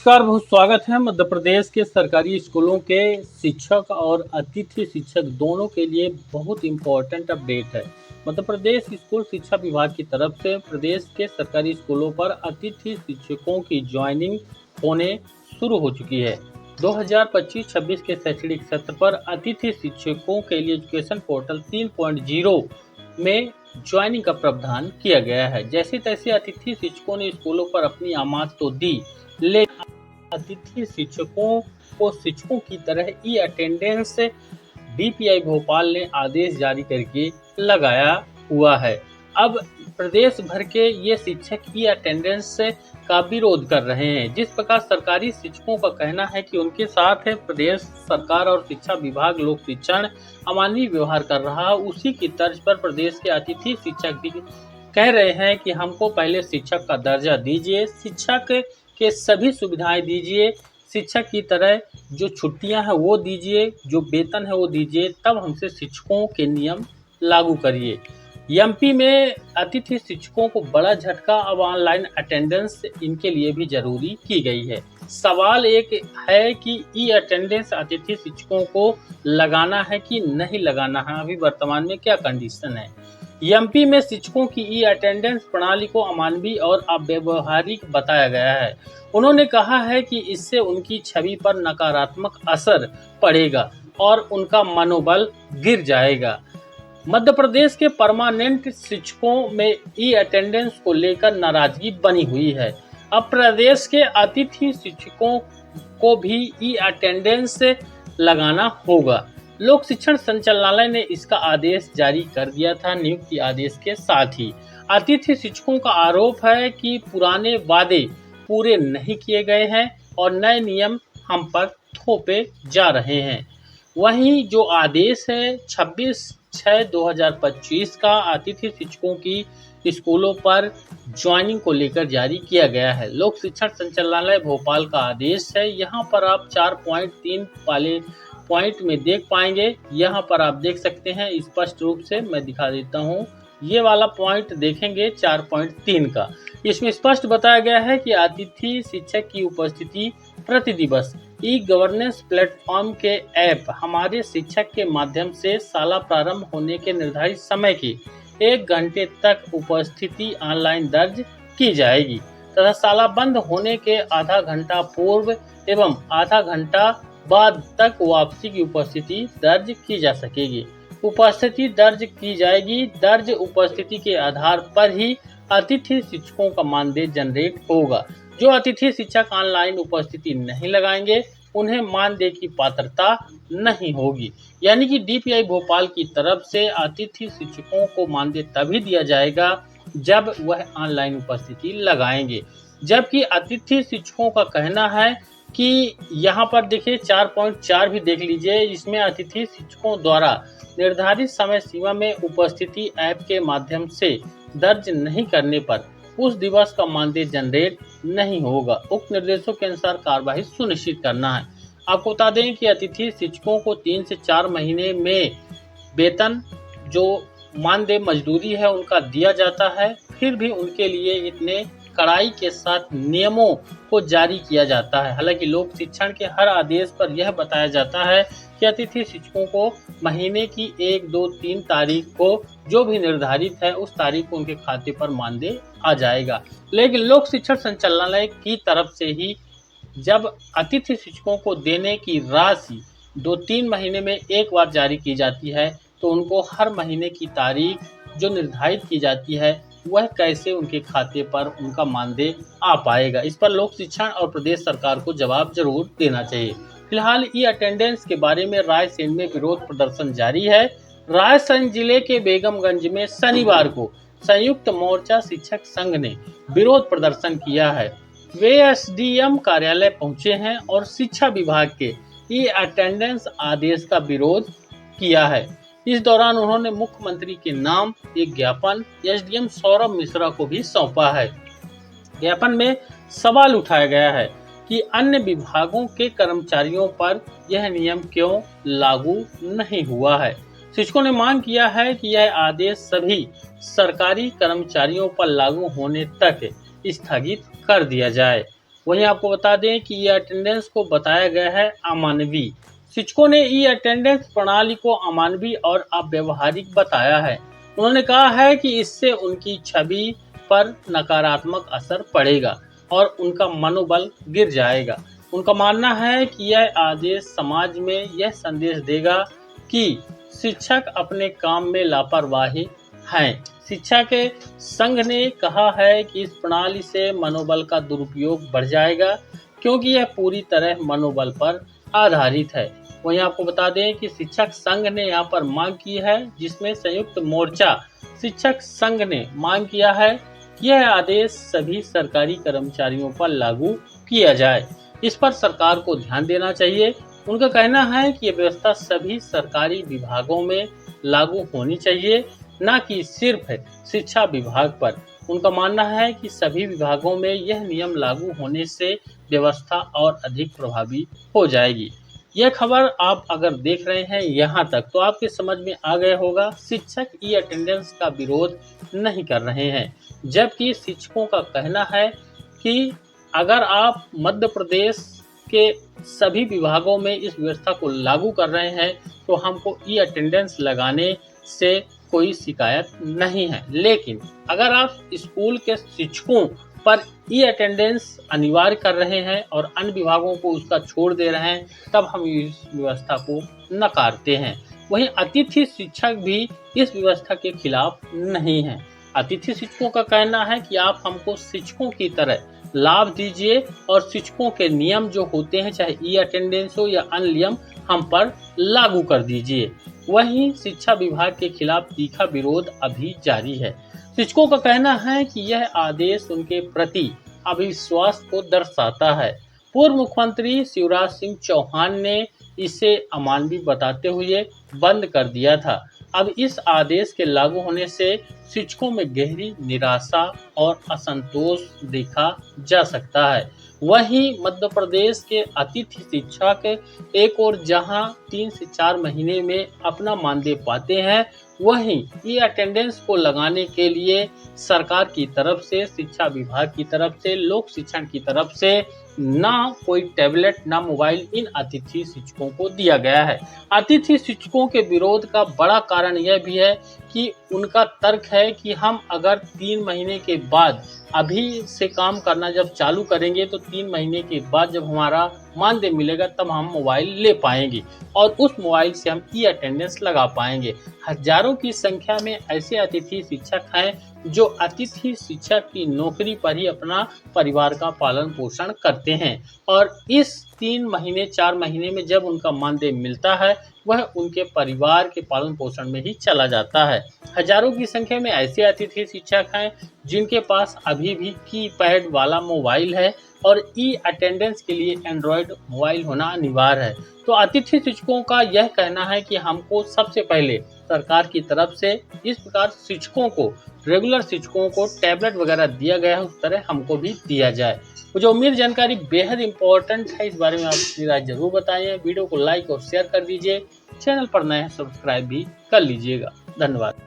नमस्कार, बहुत स्वागत है। मध्य प्रदेश के सरकारी स्कूलों के शिक्षक और अतिथि शिक्षक दोनों के लिए बहुत इम्पोर्टेंट अपडेट है। मध्य प्रदेश स्कूल शिक्षा विभाग की तरफ से प्रदेश के सरकारी स्कूलों पर अतिथि शिक्षकों की ज्वाइनिंग होने शुरू हो चुकी है। 2025-26 के शैक्षणिक सत्र पर अतिथि शिक्षकों के लिए एजुकेशन पोर्टल 3.0 में ज्वाइनिंग का प्रावधान किया गया है। जैसे तैसे अतिथि शिक्षकों ने स्कूलों पर अपनी आमाद तो दी, लेकिन अतिथि शिक्षकों को शिक्षकों की तरह ई अटेंडेंस डीपीआई भोपाल ने आदेश जारी करके लगाया हुआ है। अब प्रदेश भर के ये शिक्षक ई अटेंडेंस का विरोध कर रहे हैं। जिस प्रकार सरकारी शिक्षकों का कहना है कि उनके साथ प्रदेश सरकार और शिक्षा विभाग लोक शिक्षण अमानवीय व्यवहार कर रहा है, उसी की तर्ज पर प्रदेश के अतिथि शिक्षक भी कह रहे हैं कि हमको पहले शिक्षक का दर्जा दीजिए, शिक्षक के सभी सुविधाएं दीजिए, शिक्षक की तरह जो छुट्टियां हैं वो दीजिए, जो वेतन है वो दीजिए, तब हमसे शिक्षकों के नियम लागू करिए। एमपी में अतिथि शिक्षकों को बड़ा झटका, अब ऑनलाइन अटेंडेंस इनके लिए भी जरूरी की गई है। सवाल एक है कि ई अटेंडेंस अतिथि शिक्षकों को लगाना है कि नहीं लगाना है, अभी वर्तमान में क्या कंडीशन है। एमपी में शिक्षकों की ई अटेंडेंस प्रणाली को अमानवीय और अव्यवहारिक बताया गया है। उन्होंने कहा है कि इससे उनकी छवि पर नकारात्मक असर पड़ेगा और उनका मनोबल गिर जाएगा। मध्य प्रदेश के परमानेंट शिक्षकों में ई अटेंडेंस को लेकर नाराजगी बनी हुई है। अब प्रदेश के अतिथि शिक्षकों को भी ई अटेंडेंस लगाना होगा। लोक शिक्षण संचालनालय ने इसका आदेश जारी कर दिया था नियुक्ति आदेश के साथ ही। अतिथि शिक्षकों का आरोप है कि पुराने वादे पूरे नहीं किए गए हैं और नए नियम हम पर थोपे जा रहे हैं। वहीं जो आदेश है 26/6/2025 का अतिथि शिक्षकों की स्कूलों पर ज्वाइनिंग को लेकर जारी किया गया है। लोक शिक्षण संचालनालय भोपाल का आदेश है। यहाँ पर आप 4.3 वाले पॉइंट में देख पाएंगे। यहाँ पर आप देख सकते हैं स्पष्ट रूप से, मैं दिखा देता हूँ। ये वाला पॉइंट देखेंगे 4.3 का, इसमें स्पष्ट बताया गया है कि अतिथि शिक्षक की उपस्थिति प्रति दिवस ई गवर्नेंस प्लेटफॉर्म के ऐप हमारे शिक्षक के माध्यम से शाला प्रारंभ होने के निर्धारित समय की 1 घंटे तक उपस्थिति ऑनलाइन दर्ज की जाएगी तथा शाला बंद होने के आधा घंटा पूर्व एवं आधा घंटा बाद तक वापसी की उपस्थिति दर्ज की जा सकेगी। उपस्थिति दर्ज की जाएगी। दर्ज उपस्थिति के आधार पर ही अतिथि शिक्षकों का मानदेय जनरेट होगा। जो अतिथि शिक्षक ऑनलाइन उपस्थिति नहीं लगाएंगे उन्हें मानदेय की पात्रता नहीं होगी। यानी कि डीपीआई भोपाल की तरफ से अतिथि शिक्षकों को मानदेय तभी दिया जाएगा जब वह ऑनलाइन उपस्थिति लगाएंगे। जबकि अतिथि शिक्षकों का कहना है कि यहाँ पर देखिए 4.4 भी देख लीजिए, इसमें अतिथि शिक्षकों द्वारा निर्धारित समय सीमा में उपस्थिति ऐप के माध्यम से दर्ज नहीं करने पर उस दिवस का मानदेय जनरेट नहीं होगा। उक्त निर्देशों के अनुसार कार्यवाही सुनिश्चित करना है। आपको बता दें कि अतिथि शिक्षकों को 3 से 4 महीने में वेतन जो मानदेय मजदूरी है उनका दिया जाता है, फिर भी उनके लिए इतने कड़ाई के साथ नियमों को जारी किया जाता है। हालांकि लोक शिक्षण के हर आदेश पर यह बताया जाता है कि अतिथि शिक्षकों को महीने की 1, 2, 3 तारीख को जो भी निर्धारित है उस तारीख को उनके खाते पर मानदेय आ जाएगा। लेकिन लोक शिक्षण संचालनालय की तरफ से ही जब अतिथि शिक्षकों को देने की राशि 2-3 महीने में एक बार जारी की जाती है तो उनको हर महीने की तारीख जो निर्धारित की जाती है वह कैसे उनके खाते पर उनका मानदेय आ पाएगा। इस पर लोक शिक्षण और प्रदेश सरकार को जवाब जरूर देना चाहिए। फिलहाल ई अटेंडेंस के बारे में रायसेन में विरोध प्रदर्शन जारी है। रायसेन जिले के बेगमगंज में शनिवार को संयुक्त मोर्चा शिक्षक संघ ने विरोध प्रदर्शन किया है। वे एसडीएम कार्यालय पहुंचे हैं और शिक्षा विभाग के ई अटेंडेंस आदेश का विरोध किया है। इस दौरान उन्होंने मुख्यमंत्री के नाम एक ज्ञापन एसडीएम सौरभ मिश्रा को भी सौंपा है। ज्ञापन में सवाल उठाया गया है कि अन्य विभागों के कर्मचारियों पर यह नियम क्यों लागू नहीं हुआ है। शिक्षकों ने मांग किया है कि यह आदेश सभी सरकारी कर्मचारियों पर लागू होने तक स्थगित कर दिया जाए। वहीं आपको बता दें कि ई अटेंडेंस को बताया गया है अमानवीय। शिक्षकों ने ई अटेंडेंस प्रणाली को अमानवीय और अव्यवहारिक बताया है। उन्होंने कहा है कि इससे उनकी छवि पर नकारात्मक असर पड़ेगा और उनका मनोबल गिर जाएगा। उनका मानना है कि यह आदेश समाज में यह संदेश देगा कि शिक्षक अपने काम में लापरवाही हैं। शिक्षा के संघ ने कहा है कि इस प्रणाली से मनोबल का दुरुपयोग बढ़ जाएगा, क्योंकि यह पूरी तरह मनोबल पर आधारित है। वहीं आपको बता दें कि शिक्षक संघ ने यहाँ पर मांग की है, जिसमें संयुक्त मोर्चा शिक्षक संघ ने मांग किया है कि यह आदेश सभी सरकारी कर्मचारियों पर लागू किया जाए। इस पर सरकार को ध्यान देना चाहिए। उनका कहना है कि यह व्यवस्था सभी सरकारी विभागों में लागू होनी चाहिए, न कि सिर्फ शिक्षा विभाग पर। उनका मानना है कि सभी विभागों में यह नियम लागू होने से व्यवस्था और अधिक प्रभावी हो जाएगी। यह खबर आप अगर देख रहे हैं यहाँ तक, तो आपके समझ में आ गया होगा शिक्षक ई अटेंडेंस का विरोध नहीं कर रहे हैं, जबकि शिक्षकों का कहना है कि अगर आप मध्य प्रदेश के सभी विभागों में इस व्यवस्था को लागू कर रहे हैं तो हमको ई अटेंडेंस लगाने से कोई शिकायत नहीं है। लेकिन अगर आप स्कूल के शिक्षकों पर ई अटेंडेंस अनिवार्य कर रहे हैं और अन्य विभागों को उसका छोड़ दे रहे हैं, तब हम इस व्यवस्था को नकारते हैं। वहीं अतिथि शिक्षक भी इस व्यवस्था के खिलाफ नहीं हैं। अतिथि शिक्षकों का कहना है कि आप हमको शिक्षकों की तरह लाभ दीजिए और शिक्षकों के नियम जो होते हैं, चाहे ई अटेंडेंस हो या अन्य नियम, हम पर लागू कर दीजिए। वहीं शिक्षा विभाग के खिलाफ तीखा विरोध अभी जारी है। शिक्षकों का कहना है कि यह आदेश उनके प्रति अविश्वास को दर्शाता है। पूर्व मुख्यमंत्री शिवराज सिंह चौहान ने इसे अमानवीय बताते हुए बंद कर दिया था। अब इस आदेश के लागू होने से शिक्षकों में गहरी निराशा और असंतोष देखा जा सकता है। वहीं मध्य प्रदेश के अतिथि शिक्षक एक और जहां 3 से 4 महीने में अपना मानदेय पाते हैं, वहीं ये अटेंडेंस को लगाने के लिए सरकार की तरफ से, शिक्षा विभाग की तरफ से, लोक शिक्षण की तरफ से ना कोई टैबलेट ना मोबाइल इन अतिथि शिक्षकों को दिया गया है। अतिथि शिक्षकों के विरोध का बड़ा कारण यह भी है कि उनका तर्क है कि हम अगर 3 महीने के बाद अभी से काम करना जब चालू करेंगे तो 3 महीने के बाद जब हमारा मानदेय मिलेगा तब हम मोबाइल ले पाएंगे और उस मोबाइल से हम ई अटेंडेंस लगा पाएंगे। हजारों की संख्या में ऐसे अतिथि शिक्षक हैं जो अतिथि शिक्षक की नौकरी पर ही अपना परिवार का पालन पोषण करते हैं और इस 3 महीने 4 महीने में जब उनका मानदेय मिलता है वह उनके परिवार के पालन पोषण में ही चला जाता है। हजारों की संख्या में ऐसे अतिथि शिक्षक हैं जिनके पास अभी भी कीपैड वाला मोबाइल है और ई अटेंडेंस के लिए एंड्रॉयड मोबाइल होना अनिवार्य है। तो अतिथि शिक्षकों का यह कहना है कि हमको सबसे पहले सरकार की तरफ से इस प्रकार शिक्षकों को, रेगुलर शिक्षकों को टैबलेट वगैरह दिया गया है, उस तरह हमको भी दिया जाए। मुझे उम्मीद जानकारी बेहद इंपॉर्टेंट है, इस बारे में आप अपनी राय जरूर बताइए। वीडियो को लाइक और शेयर कर दीजिए। चैनल पर नए हैं सब्सक्राइब भी कर लीजिएगा। धन्यवाद।